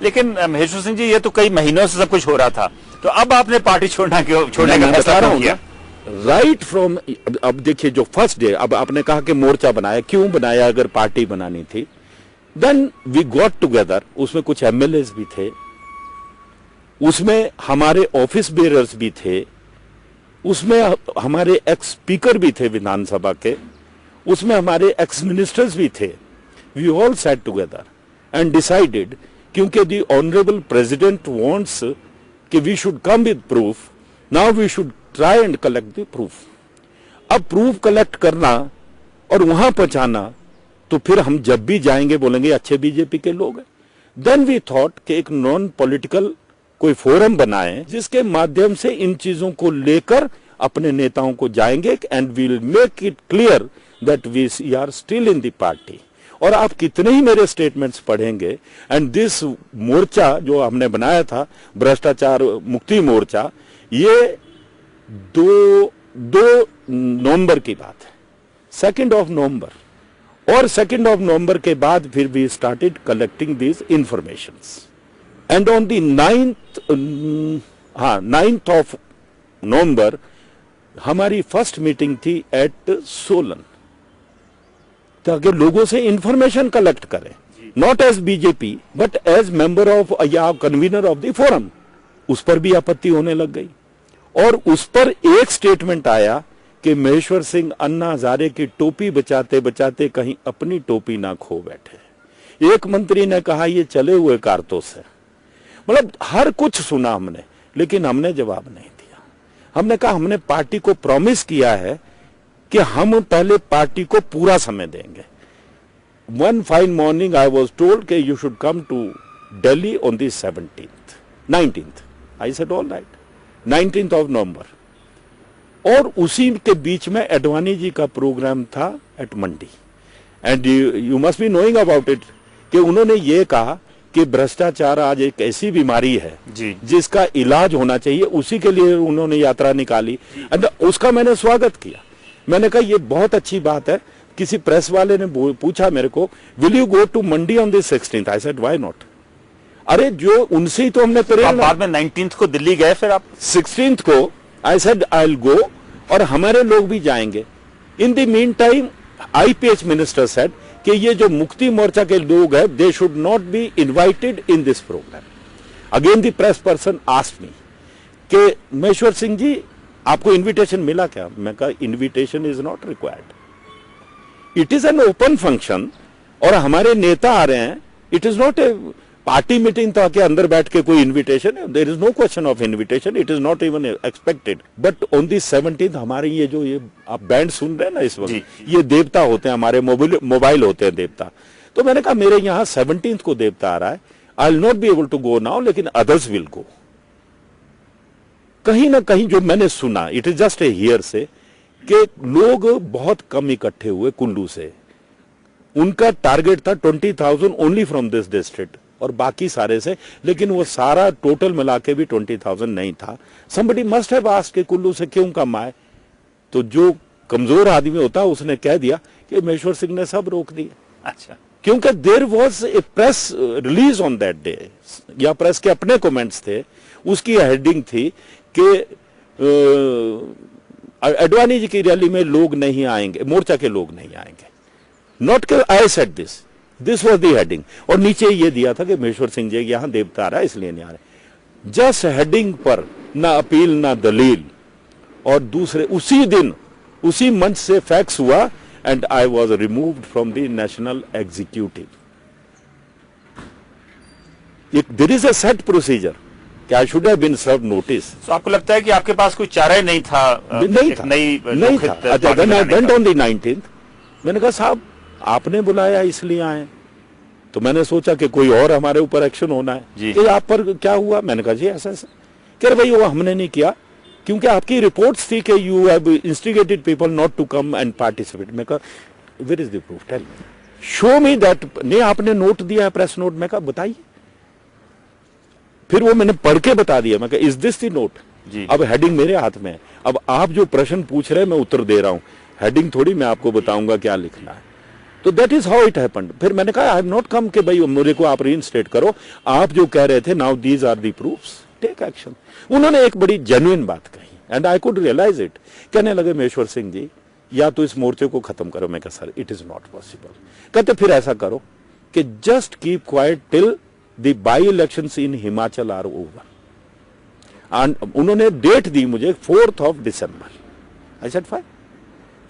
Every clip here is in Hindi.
लेकिन महेश्वर सिंह जी, ये तो कई महीनों से सब कुछ हो रहा था, तो अब आपने पार्टी छोड़ने का फैसला क्यों किया? राइट फ्रॉम, अब देखिए जो फर्स्ट डे, अब आपने कहा कि मोर्चा बनाया, क्यों बनाया? अगर पार्टी बनानी थी, देन वी गॉट टुगेदर। उसमें कुछ एमएलएस भी थे, उसमें हमारे ऑफिस बेयरर्स भी थे, उसमें हमारे एक्स स्पीकर भी थे विधानसभा के, उसमें हमारे एक्स मिनिस्टर्स भी थे। We all sat together and decided, क्योंकि द ऑनरेबल प्रेसिडेंट वांट्स कि we should come with proof, now we should try and collect the proof. अब प्रूफ कलेक्ट करना और वहां पहुंचाना, तो फिर हम जब भी जाएंगे बोलेंगे अच्छे बीजेपी के लोग हैं। देन वी थॉट कि एक नॉन पॉलिटिकल कोई फोरम बनाए जिसके माध्यम से इन चीजों को लेकर अपने नेताओं को जाएंगे and we'll make it clear that we are still in the party. और आप कितने ही मेरे स्टेटमेंट्स पढ़ेंगे, एंड दिस मोर्चा जो हमने बनाया था, भ्रष्टाचार मुक्ति मोर्चा, ये 2 नवंबर की बात है, 2 नवंबर। और 2 नवंबर के बाद फिर we started collecting these informations and on the 9th of November हमारी फर्स्ट मीटिंग थी एट सोलन, ताकि लोगों से इंफॉर्मेशन कलेक्ट करें, not as BJP but as member of या कन्वीनर ऑफ द फोरम। उस पर भी आपत्ति होने लग गई और उस पर एक स्टेटमेंट आया कि महेश्वर सिंह अन्ना हजारे की टोपी बचाते बचाते कहीं अपनी टोपी ना खो बैठे। एक मंत्री ने कहा ये चले हुए कारतूस है। मतलब हर कुछ सुना हमने, लेकिन हमने जवाब नहीं दिया। हमने कहा हमने पार्टी को प्रॉमिस किया है कि हम पहले पार्टी को पूरा समय देंगे। One fine morning I was told कि you should come to Delhi on the 19th। I said all right, 19th of November. और उसी के बीच में एडवाणी जी का प्रोग्राम था at Mandi, and you must be knowing about it कि उन्होंने ये कहा कि भ्रष्टाचार आज एक ऐसी बीमारी है जिसका इलाज होना चाहिए, उसी के लिए उन्होंने यात्रा निकाली। एंड उसका मैंने स्वागत किया। मैंने कहा ये बहुत अच्छी बात है। किसी प्रेस वाले ने पूछा मेरे को, will you go to Mandi on the 16th? I said why not. अरे जो उनसे ही तो हमने बाद में 19th को दिल्ली गए, फिर आप 16th को I said I will go, और हमारे लोग भी जाएंगे। In the mean time IPH minister said कि ये जो मुक्ति मोर्चा के लोग हैं, they should not be invited in this programme. Again the press person asked me कि महेश्वर सिंह जी आपको इनविटेशन मिला क्या? मैं कहा invitation is not required, it is an open function और हमारे नेता आ रहे हैं। It is not a party meeting था कि अंदर बैठ के कोई इनविटेशन है। There is no question of invitation, it is not even expected. But on the 17th हमारे ये जो ये आप बैंड सुन रहे हैं ना इस वक्त, ये देवता होते हैं, हमारे मोबाइल होते हैं देवता। तो मैंने कहा मेरे यहाँ 17th को देवता आ रहा है, I will not be able to go now, लेकिन अदर्स विल गो। कहीं ना कहीं जो मैंने सुना, it is just a hearsay, कि लोग बहुत कम इकट्ठे हुए कुल्लू से। उनका टारगेट था 20,000 ओनली फ्रॉम दिस डिस्ट्रिक्ट और बाकी सारे से, लेकिन वो सारा टोटल मिला के भी 20,000 नहीं था। somebody must have asked कि कुल्लू से क्यों कम आए? तो जो कमजोर आदमी होता उसने कह दिया कि महेश्वर सिंह ने सब रोक दिया। अच्छा, क्योंकि there was a press release on that day, या प्रेस के अपने कमेंट्स थे, उसकी हेडिंग थी कि अडवाणी जी की रैली में लोग नहीं आएंगे, मोर्चा के लोग नहीं आएंगे। नॉट के I said this was the heading, और नीचे ये दिया था कि महेश्वर सिंह जी यहां देवता आ रहा है इसलिए नहीं आ रहे। जस्ट हेडिंग पर ना अपील ना दलील, और दूसरे उसी दिन उसी मंच से फैक्स हुआ and I was removed from the national executive. There is a set procedure कि I should have been serve notice. तो आपको लगता है कि आपके पास कोई चारा ही नहीं था? नहीं था। Then I went on the 19th, मैंने कहा साहब आपने बुलाया इसलिए आए, तो मैंने सोचा कि कोई और हमारे ऊपर एक्शन होना है कि आप पर क्या हुआ। मैंने कहा जी ऐसा ऐसा। कह रहे भाई वो हमने नहीं किया, क्योंकि आपकी रिपोर्ट्स थी कि you have instigated people not to come and participate. मैं कहा where is the proof, tell show me that. नहीं आपने नोट दिया है, प्रेस नोट। मैं कहा बताइए। फिर वो मैंने पढ़ के बता दिया। मैं कहा इज दिस द नोट? अब हेडिंग मेरे हाथ में है, अब आप जो प्रश्न पूछ रहे हैं मैं उत्तर दे रहा हूं, हेडिंग थोड़ी मैं आपको बताऊंगा क्या लिखना है। तो that is how it happened. फिर मैंने कहा आई हैव नॉट कम कि भाई मेरे को आप रीइंस्टेट करो, आप जो कह रहे थे now these are the proofs, take action. उन्होंने एक बड़ी जेन्युइन बात कही and I could realise it. कहने लगे महेश्वर सिंह जी या तो इस मोर्चे को खत्म करो। मैं कहा sir it is not possible. कहते फिर ऐसा करो कि just keep quiet till the by elections in Himachal are over. And उन्होंने डेट दी मुझे 4th December। I said fine.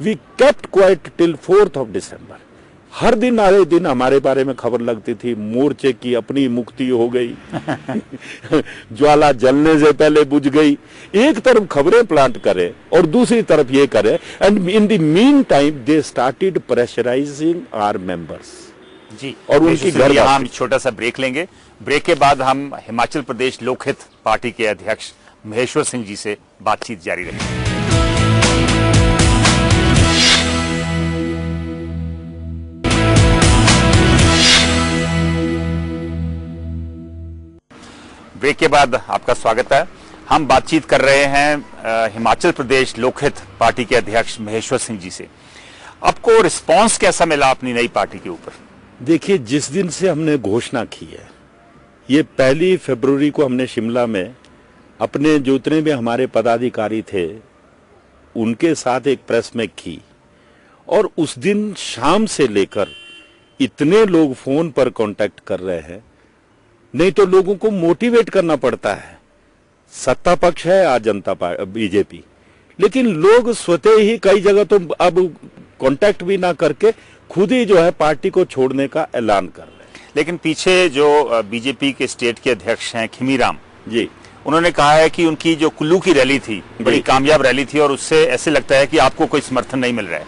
We kept quiet till 4th December। हर दिन आए दिन हमारे बारे में खबर लगती थी, मोर्चे की अपनी मुक्ति हो गई ज्वाला जलने से पहले बुझ गई। एक तरफ खबरें प्लांट करे और दूसरी तरफ ये करे, and in the mean time they started pressurising our members जी। और उनकी घर यहाँ हम छोटा सा ब्रेक लेंगे। ब्रेक के बाद हम हिमाचल प्रदेश लोकहित पार्टी के अध्यक्ष महेश्वर सिंह जी से बातचीत जारी रखेंगे। ब्रेक के बाद आपका स्वागत है। हम बातचीत कर रहे हैं हिमाचल प्रदेश लोकहित पार्टी के अध्यक्ष महेश्वर सिंह जी से। आपको रिस्पांस कैसा मिला अपनी नई पार्टी के ऊपर? देखिए, जिस दिन से हमने घोषणा की है, ये 1 फरवरी को हमने शिमला में अपने जितने भी हमारे पदाधिकारी थे उनके साथ एक प्रेस में की, और उस दिन शाम से लेकर इतने लोग फोन पर कांटेक्ट कर रहे हैं। नहीं तो लोगों को मोटिवेट करना पड़ता है। सत्ता पक्ष है आज जनता पार्टी बीजेपी, लेकिन लोग स्वतः ही कई जगह तो अब कांटेक्ट भी ना करके खुद ही जो है पार्टी को छोड़ने का ऐलान कर रहे हैं। लेकिन पीछे जो बीजेपी के स्टेट के अध्यक्ष हैं खीमीराम जी, उन्होंने कहा है कि उनकी जो कुल्लू की रैली थी बड़ी कामयाब रैली थी और उससे ऐसे लगता है कि आपको कोई समर्थन नहीं मिल रहा है।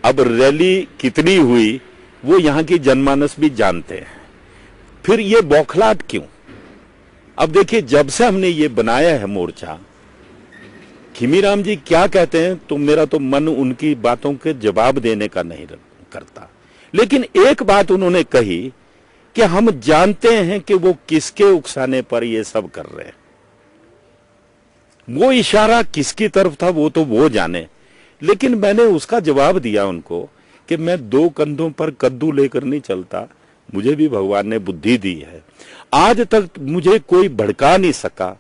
अब रैली कितनी हुई वो यहाँ की जनमानस भी जानते हैं, फिर ये बौखलाहट क्यों? अब देखिए, जब से हमने ये बनाया है मोर्चा, खीमीराम जी क्या कहते हैं तो मेरा तो मन उनकी बातों के जवाब देने का नहीं करता। लेकिन एक बात उन्होंने कही कि हम जानते हैं कि वो किसके उकसाने पर ये सब कर रहे हैं। वो इशारा किसकी तरफ था वो तो वो जाने, लेकिन मैंने उसका जवाब दिया उनको कि मैं 2 कंधों पर कद्दू लेकर नहीं चलता, मुझे भी भगवान ने बुद्धि दी है। आज तक मुझे कोई भड़का नहीं सका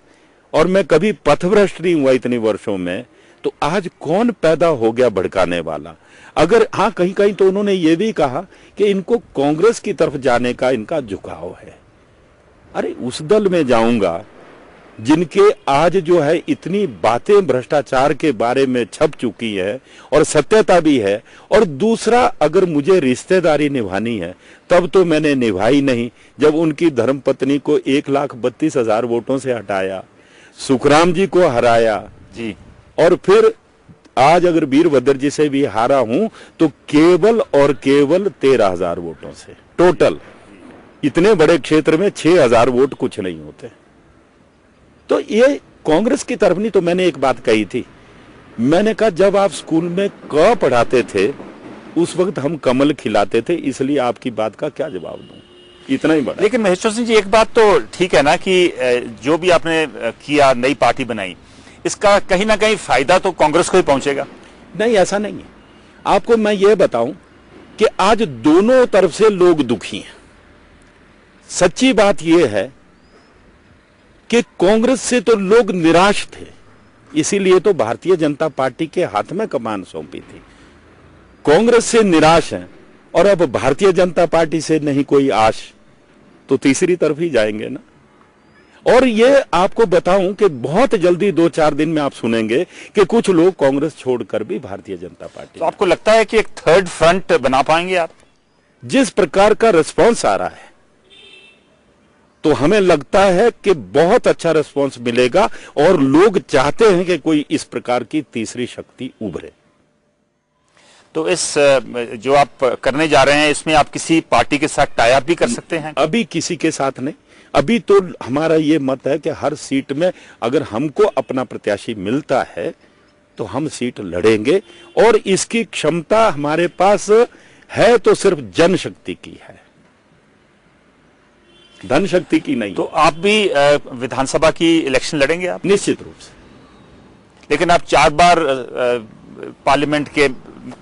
और मैं कभी पथभ्रष्ट नहीं हुआ इतने वर्षों में, तो आज कौन पैदा हो गया भड़काने वाला? अगर हाँ, कहीं कहीं तो उन्होंने ये भी कहा कि इनको कांग्रेस की तरफ जाने का इनका झुकाव है। अरे उस दल में जाऊंगा जिनके आज जो है इतनी बातें भ्रष्टाचार के बारे में छप चुकी है और सत्यता भी है, और दूसरा अगर मुझे रिश्तेदारी निभानी है तब तो मैंने निभाई नहीं जब उनकी धर्मपत्नी को 1,32,000 वोटों से हटाया, सुखराम जी को हराया जी, और फिर आज अगर वीरभद्र जी से भी हारा हूं तो केवल और केवल 13,000 वोटों से। टोटल इतने बड़े क्षेत्र में 6,000 वोट कुछ नहीं होते। तो ये कांग्रेस की तरफ नहीं। तो मैंने एक बात कही थी, मैंने कहा जब आप स्कूल में क पढ़ाते थे उस वक्त हम कमल खिलाते थे, इसलिए आपकी बात का क्या जवाब दूं, इतना ही बड़ा। लेकिन महेश्वर सिंह जी, एक बात तो ठीक है ना कि जो भी आपने किया, नई पार्टी बनाई, इसका कहीं ना कहीं फायदा तो कांग्रेस को ही पहुंचेगा। नहीं, ऐसा नहीं है। आपको मैं ये बताऊं कि आज दोनों तरफ से लोग दुखी हैं। सच्ची बात यह है कि कांग्रेस से तो लोग निराश थे, इसीलिए तो भारतीय जनता पार्टी के हाथ में कमान सौंपी थी। कांग्रेस से निराश हैं और अब भारतीय जनता पार्टी से नहीं कोई आश, तो तीसरी तरफ ही जाएंगे ना। और ये आपको बताऊं कि बहुत जल्दी 2-4 दिन में आप सुनेंगे कि कुछ लोग कांग्रेस छोड़कर भी भारतीय जनता पार्टी। तो आपको लगता है कि एक थर्ड फ्रंट बना पाएंगे आप? जिस प्रकार का रिस्पांस आ रहा है तो हमें लगता है कि बहुत अच्छा रिस्पांस मिलेगा और लोग चाहते हैं कि कोई इस प्रकार की तीसरी शक्ति उभरे। तो इस जो आप करने जा रहे हैं इसमें आप किसी पार्टी के साथ टाई अप भी कर सकते हैं? अभी किसी के साथ नहीं। अभी तो हमारा ये मत है कि हर सीट में अगर हमको अपना प्रत्याशी मिलता है तो हम सीट लड़ेंगे, और इसकी क्षमता हमारे पास है तो सिर्फ जनशक्ति की है, धन शक्ति की नहीं। तो आप भी विधानसभा की इलेक्शन लड़ेंगे आप? निश्चित रूप से। लेकिन आप 4 बार पार्लियामेंट के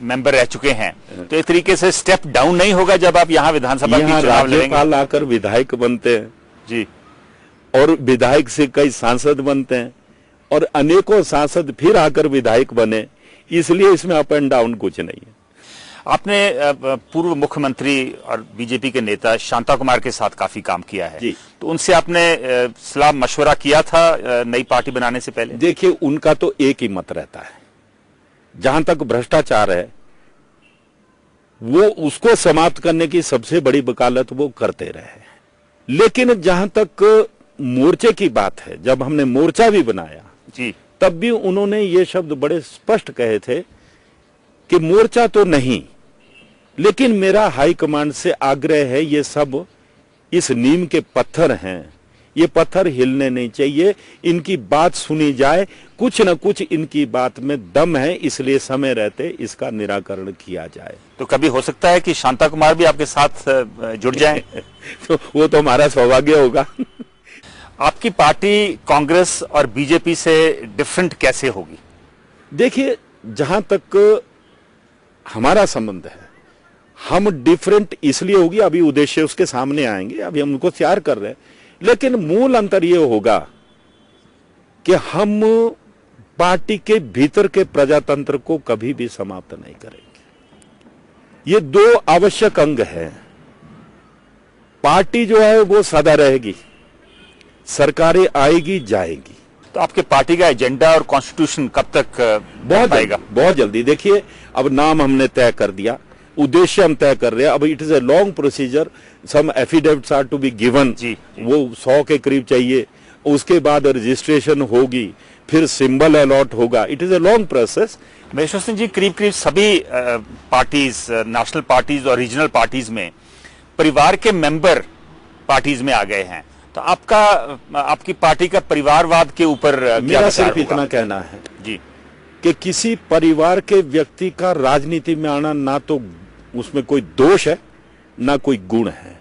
मेंबर रह चुके हैं, तो एक तरीके से स्टेप डाउन नहीं होगा जब आप यहाँ विधानसभा की चुनाव लड़ेंगे? राज्यपाल आकर विधायक बनते हैं जी, और विधायक से कई सांसद बनते हैं, और अनेकों सांसद फिर आकर विधायक बने, इसलिए इसमें अप एंड डाउन कुछ नहीं है। आपने पूर्व मुख्यमंत्री और बीजेपी के नेता शांता कुमार के साथ काफी काम किया है जी। तो उनसे आपने सलाह मशवरा किया था नई पार्टी बनाने से पहले? देखिए, उनका तो एक ही मत रहता है, जहां तक भ्रष्टाचार है वो उसको समाप्त करने की सबसे बड़ी वकालत वो करते रहे। लेकिन जहां तक मोर्चे की बात है, जब हमने मोर्चा भी बनाया जी, तब भी उन्होंने ये शब्द बड़े स्पष्ट कहे थे कि मोर्चा तो नहीं, लेकिन मेरा हाईकमांड से आग्रह है, ये सब इस नीम के पत्थर हैं, ये पत्थर हिलने नहीं चाहिए, इनकी बात सुनी जाए, कुछ न कुछ इनकी बात में दम है, इसलिए समय रहते इसका निराकरण किया जाए। तो कभी हो सकता है कि शांता कुमार भी आपके साथ जुड़ जाएं? तो वो तो हमारा सौभाग्य होगा। आपकी पार्टी कांग्रेस और बीजेपी से डिफरेंट कैसे होगी? देखिए, जहां तक हमारा संबंध है, हम डिफरेंट इसलिए होगी, अभी उद्देश्य उसके सामने आएंगे, अभी हम उनको तैयार कर रहे हैं, लेकिन मूल अंतर यह होगा कि हम पार्टी के भीतर के प्रजातंत्र को कभी भी समाप्त नहीं करेंगे। ये दो आवश्यक अंग हैं। पार्टी जो है वो सदा रहेगी, सरकारें आएगी जाएगी। तो आपके पार्टी का एजेंडा और कॉन्स्टिट्यूशन कब तक बहुत आएगा? बहुत जल्दी। देखिए, अब नाम हमने तय कर दिया, उद्देश्य हम तय कर रहे हैं। अब it is a long procedure, some affidavits are to be given, वो 100 के करीब चाहिए, उसके बाद रजिस्ट्रेशन होगी, फिर सिंबल अलॉट होगा। It is a long process. Maheshwar Singh ji, करीब करीब सभी पार्टीज, नेशनल पार्टीज और रीजनल पार्टीज में परिवार के मेंबर पार्टीज में आ गए हैं, तो आपकी पार्टी का परिवारवाद के ऊपर मेरा सिर्फ इतना कहना है जी कि किसी परिवार के व्यक्ति का राजनीति में आना ना तो उसमें कोई दोष है ना कोई गुण है।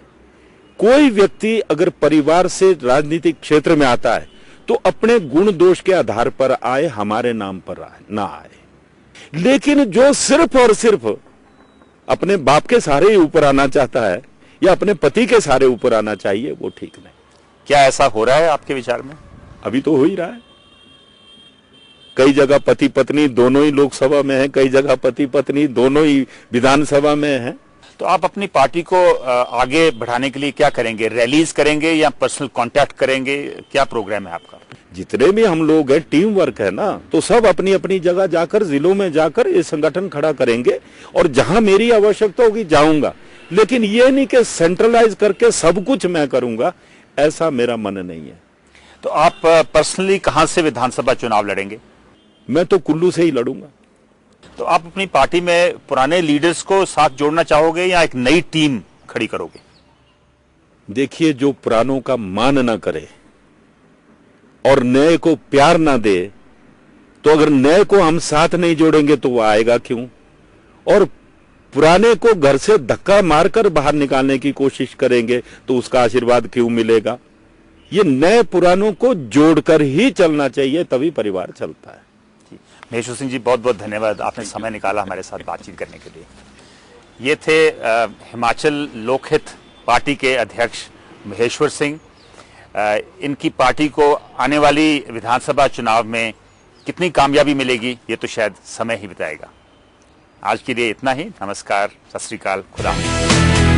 कोई व्यक्ति अगर परिवार से राजनीतिक क्षेत्र में आता है तो अपने गुण दोष के आधार पर आए, हमारे नाम पर ना आए। लेकिन जो सिर्फ और सिर्फ अपने बाप के सहारे ऊपर आना चाहता है या अपने पति के सहारे ऊपर आना चाहिए, वो ठीक नहीं। क्या ऐसा हो रहा है आपके विचार में? अभी तो हो ही रहा है। कई जगह पति पत्नी दोनों ही लोकसभा में है, कई जगह पति पत्नी दोनों ही विधानसभा में है। तो आप अपनी पार्टी को आगे बढ़ाने के लिए क्या करेंगे? रैलीज करेंगे या पर्सनल कांटेक्ट करेंगे? क्या प्रोग्राम है आपका? जितने भी हम लोग हैं, टीम वर्क है ना, तो सब अपनी अपनी जगह जाकर, जिलों में जाकर ये संगठन खड़ा करेंगे, और जहां मेरी आवश्यकता होगी जाऊंगा। लेकिन ये नहीं कि सेंट्रलाइज करके सब कुछ मैं करूंगा, ऐसा मेरा मन नहीं है। तो आप पर्सनली कहां से विधानसभा चुनाव लड़ेंगे? मैं तो कुल्लू से ही लड़ूंगा। तो आप अपनी पार्टी में पुराने लीडर्स को साथ जोड़ना चाहोगे या एक नई टीम खड़ी करोगे? देखिए, जो पुरानों का मान ना करे और नए को प्यार ना दे, तो अगर नए को हम साथ नहीं जोड़ेंगे तो वो आएगा क्यों? और पुराने को घर से धक्का मारकर बाहर निकालने की कोशिश करेंगे तो उसका आशीर्वाद क्यों मिलेगा? ये नए पुरानों को जोड़कर ही चलना चाहिए, तभी परिवार चलता है। महेश्वर सिंह जी, बहुत बहुत धन्यवाद, आपने समय निकाला हमारे साथ बातचीत करने के लिए। ये थे हिमाचल लोकहित पार्टी के अध्यक्ष महेश्वर सिंह। इनकी पार्टी को आने वाली विधानसभा चुनाव में कितनी कामयाबी मिलेगी ये तो शायद समय ही बताएगा। आज के लिए इतना ही। नमस्कार, सत श्री अकाल, खुदा हाफिज़।